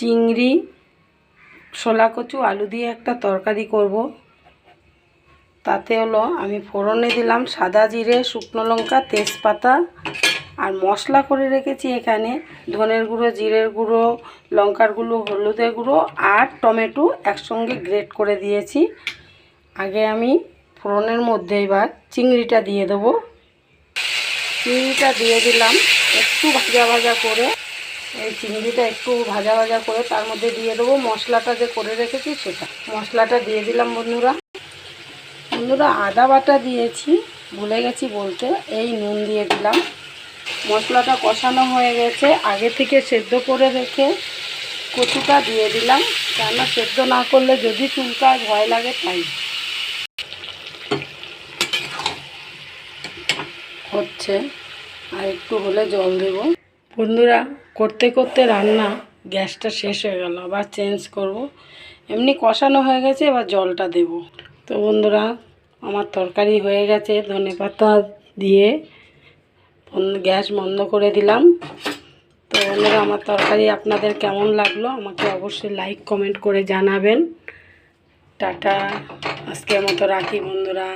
চিংড়ি, শোলা কচু, আলু দিয়ে একটা তরকারি করব। তাতে হলো আমি ফোড়নে দিলাম সাদা জিরে, শুকনো লঙ্কা, তেজপাতা আর মশলা করে রেখেছি এখানে ধনের গুঁড়ো, জিরের গুঁড়ো, লঙ্কার গুঁড়ো, হলুদের গুঁড়ো আর টমেটো একসঙ্গে গ্রেট করে দিয়েছি। আগে আমি ফোড়নের মধ্যে এবার চিংড়িটা দিয়ে দেবো। চিংড়িটা দিয়ে দিলাম একটু ভাজা ভাজা করে। এই চিংড়িটা একটু ভাজা ভাজা করে তার মধ্যে দিয়ে দেবো মশলাটা যে করে রেখেছি সেটা। মশলাটা দিয়ে দিলাম বন্ধুরা। আদা বাটা দিয়েছি, ভুলে গেছি বলতে। এই নুন দিয়ে দিলাম। মশলাটা কষানো হয়ে গেছে। আগে থেকে সেদ্ধ করে রেখে কচুটা দিয়ে দিলাম, কেননা সেদ্ধ না করলে যদি চুলকায় ভয় লাগে তাই। হচ্ছে, আর একটু হলে জল দেব। বন্ধুরা, করতে করতে রান্না গ্যাসটা শেষ হয়ে গেল, আবার চেঞ্জ করব। এমনি কষানো হয়ে গেছে, এবার জলটা দেব। তো বন্ধুরা, আমার তরকারি হয়ে গেছে। ধনেপাতা দিয়ে গ্যাস বন্ধ করে দিলাম। তো বন্ধুরা, আমার তরকারি আপনাদের কেমন লাগলো আমাকে অবশ্যই লাইক কমেন্ট করে জানাবেন। টাটা, আজকের মতো রাখি বন্ধুরা।